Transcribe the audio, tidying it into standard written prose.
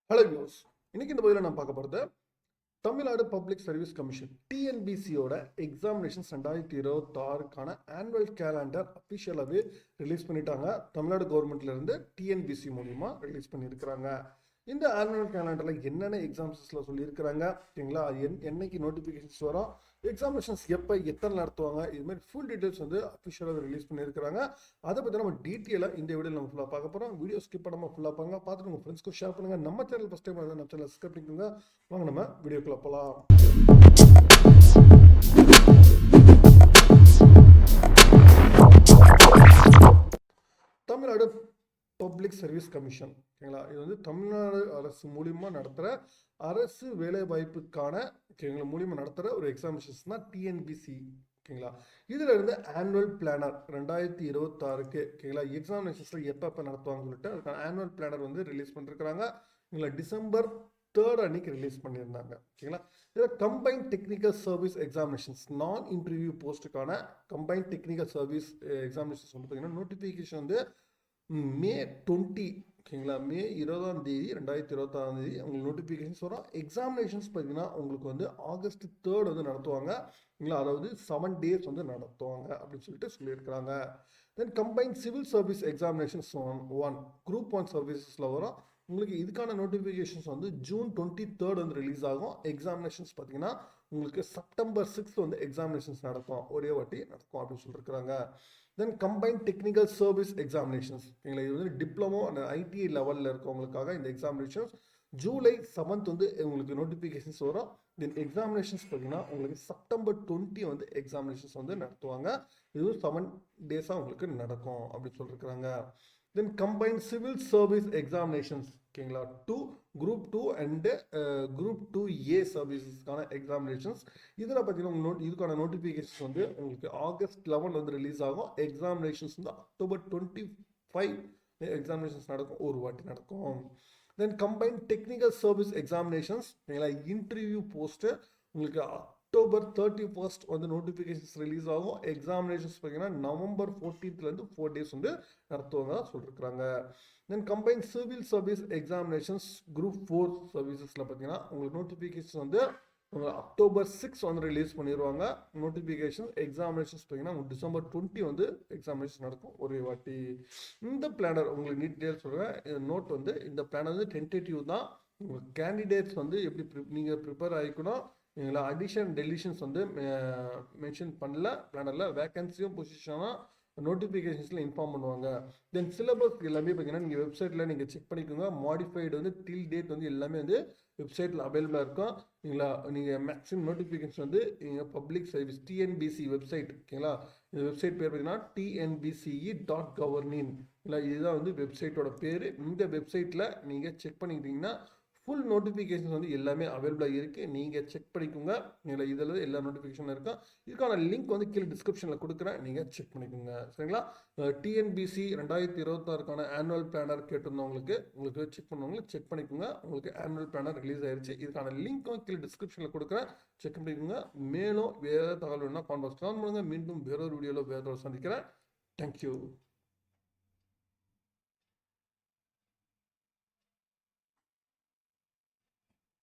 Hello views. இன்னைக்கு இந்த பதிவில் நான் பார்க்க போகிறது தமிழ்நாடு பப்ளிக் சர்வீஸ் கமிஷன் டிஎன்பிசியோட எக்ஸாமினேஷன்ஸ் 2026க்கான ஆனுவல் கேலண்டர் அஃபிஷியலாகவே ரிலீஸ் பண்ணிட்டாங்க. தமிழ்நாடு கவர்மெண்ட்லேருந்து டிஎன்பிசி மூலிமா ரிலீஸ் பண்ணியிருக்கிறாங்க. இந்த ஆனுவல் கேலண்டரில் என்னென்ன எக்ஸாம்ஸில் சொல்லியிருக்கிறாங்க ஓகேங்களா, என்னைக்கு நோட்டிஃபிகேஷன்ஸ் வரும், எக்ஸாமினேஷன்ஸ் எப்போ எத்தனை நடத்துவாங்க, இதுமாதிரி ஃபுல் டீட்டெயில்ஸ் வந்து அஃபிஷியலாக ரிலீஸ் பண்ணியிருக்கிறாங்க. அதை பற்றி நம்ம டீட்டெயிலாக இந்த வீடியோ நம்ம ஃபுல்லாக பார்க்க போகிறோம். வீடியோ ஸ்கிப் பண்ணாமல் ஃபுல்லாக பாருங்க, பார்த்துட்டு உங்கள் ஃப்ரெண்ட்ஸ்க்கு ஷேர் பண்ணுங்கள். நம்ம சேனல் ஃபஸ்ட் டைம் நம்ம சேனல் சப்ஸ்கிரைப் பண்ணிக்கோங்க. வாங்க நம்ம வீடியோக்குள்ளே போகலாம். தமிழ்நாடு பப்ளிக் சர்வீஸ் கமிஷன் ஓகேங்களா, இது வந்து தமிழ்நாடு அரசு மூலியமாக நடத்துகிற அரசு வேலைவாய்ப்புக்கான ஓகேங்களா மூலியமாக நடத்துகிற ஒரு எக்ஸாமினேஷன்ஸ் தான் டிஎன்பிசி ஓகேங்களா. இதில் இருந்து ஆனுவல் பிளானர் 2026க்கு ஓகேங்களா எக்ஸாமினேஷன்ஸில் எப்போ நடத்துவாங்கன்னு சொல்லிட்டு அதுக்கான ஆனுவல் பிளானர் வந்து ரிலீஸ் பண்ணிருக்கிறாங்க. ஓகேங்களா, December 3rd அன்னைக்கு ரிலீஸ் பண்ணியிருந்தாங்க. ஓகேங்களா, இதில் கம்பைன்ட் டெக்னிக்கல் சர்வீஸ் எக்ஸாமினேஷன்ஸ் நான் இன்டர்வியூ போஸ்ட்டுக்கான கம்பைன்ட் டெக்னிக்கல் சர்வீஸ் எக்ஸாமினேஷன்ஸ் வந்து பார்த்தீங்கன்னா நோட்டிஃபிகேஷன் வந்து May 20 ஓகேங்களா, May 20 2026 உங்களுக்கு நோட்டிஃபிகேஷன்ஸ் வரும். எக்ஸாமினேஷன்ஸ் பார்த்தீங்கன்னா உங்களுக்கு வந்து August 3rd வந்து நடத்துவாங்க. அதாவது 7 days வந்து நடத்துவாங்க அப்படின்னு சொல்லியிருக்கிறாங்க. Then combined civil service examinations 1 Group 1 சர்வீசஸில் வரும். உங்களுக்கு இதுக்கான நோட்டிஃபிகேஷன்ஸ் வந்து June 23rd வந்து ரிலீஸ் ஆகும். எக்ஸாமினேஷன்ஸ் பார்த்தீங்கன்னா உங்களுக்கு September 6th வந்து எக்ஸாமினேஷன்ஸ் நடக்கும், ஒரே வாட்டி நடக்கும் அப்படின்னு சொல்லியிருக்கிறாங்க. Then combined technical service examinations ஓகேங்களா, இது வந்து டிப்ளமோ அண்ட் ஐடிஐ லெவலில் இருக்கவங்களுக்காக இந்த எக்ஸாமினேஷன்ஸ் July 7th வந்து உங்களுக்கு நோட்டிஃபிகேஷன்ஸ் வரும். தென் எக்ஸாமினேஷன்ஸ் பார்த்தீங்கன்னா உங்களுக்கு September 20 வந்து எக்ஸாமினேஷன்ஸ் வந்து நடத்துவாங்க. இதுவும் 7 days உங்களுக்கு நடக்கும் அப்படின்னு சொல்லியிருக்கிறாங்க. Then combined civil service examinations ஓகேங்களா, குரூப் 2 அண்ட் குரூப் 2A சர்வீசஸ்க்கான எக்ஸாமினேஷன்ஸ் இதில் பார்த்தீங்கன்னா இதுக்கான நோட்டிஃபிகேஷன்ஸ் வந்து உங்களுக்கு August 11 வந்து ரிலீஸ் ஆகும். எக்ஸாமினேஷன்ஸ் வந்து October 25 எக்ஸாமினேஷன்ஸ் நடக்கும், ஒரு வாட்டி நடக்கும். Then combined technical service examinations ஓகேங்களா, இன்டர்வியூ போஸ்ட்டு உங்களுக்கு October 31st வந்து நோட்டிஃபிகேஷன்ஸ் ரிலீஸ் ஆகும். எக்ஸாமினேஷன்ஸ் பார்த்தீங்கன்னா November 14th 4 days வந்து நடத்துவாங்க சொல்லியிருக்கிறாங்க. Then combine civil service examinations group 4 சர்வீசஸில் பார்த்தீங்கன்னா உங்களுக்கு நோட்டிஃபிகேஷன் வந்து October 6 வந்து ரிலீஸ் பண்ணிடுவாங்க. நோட்டிஃபிகேஷன் எக்ஸாமினேஷன்ஸ் பார்த்தீங்கன்னா உங்களுக்கு December 20 வந்து எக்ஸாமினேஷன் நடக்கும், ஒரே வாட்டி. இந்த பிளானர் உங்களுக்கு டீட்டெயில்ஸ் சொல்கிறேன், நோட் வந்து இந்த பிளானர் வந்து டென்டேட்டிவ் தான். உங்களுக்கு கேண்டிடேட்ஸ் வந்து எப்படி நீங்கள் ப்ரிப்பேர் ஆகிக்கணும், அடிஷன் டெலிஷன்ஸ் வந்து மென்ஷன் பண்ணல பிளானரில். வேகன்சியும் பொசிஷனாக நோட்டிஃபிகேஷன்ஸில் இன்ஃபார்ம் பண்ணுவாங்க. தென் சிலபஸ் எல்லாமே பார்த்தீங்கன்னா நீங்கள் வெப்சைட்டில் நீங்கள் செக் பண்ணிக்கோங்க. மாடிஃபைடு வந்து டில் டேட் வந்து எல்லாமே வந்து வெப்சைட்டில் அவைலபிளாக இருக்கும். நீங்கள் மேக்ஸிமம் நோட்டிஃபிகேஷன் வந்து நீங்கள் பப்ளிக் சர்வீஸ் டிஎன்பிசி வெப்சைட் ஓகேங்களா, இந்த வெப்சைட் பேர் பார்த்தீங்கன்னா tnbce.gov.in இதுதான் வந்து வெப்சைட்டோட பேர். இந்த வெப்சைட்டில் நீங்கள் செக் பண்ணிக்கிட்டீங்கன்னா ஃபுல் நோட்டிஃபிகேஷன்ஸ் வந்து எல்லாமே அவைலபிளாக இருக்குது, நீங்கள் செக் பண்ணிக்கோங்க. இதில் எல்லா நோட்டிஃபிகேஷனும் இருக்கும். இதுக்கான லிங்க் வந்து கீழே டிஸ்கிரிப்ஷனில் கொடுக்குறேன், நீங்கள் செக் பண்ணிக்கோங்க சரிங்களா. டிஎன்பிசி 2026க்கான ஆனுவல் பிளானர் உங்களுக்கு செக் பண்ணவங்களுக்கு செக் பண்ணிக்கோங்க. உங்களுக்கு ஆனுவல் பிளானர் ரிலீஸ் ஆயிடுச்சு. இதுக்கான லிங்க்கும் கீழே டிஸ்கிரிப்ஷனில் கொடுக்குறேன், செக் பண்ணிக்கோங்க. மேலும் வேறு தகவல் வேணும்னா கான்பாக்ஸ் கால் பண்ணுங்கள். மீண்டும் வேறொரு வீடியோவில் வேறொரு சந்திக்கிறேன். தேங்க்யூ.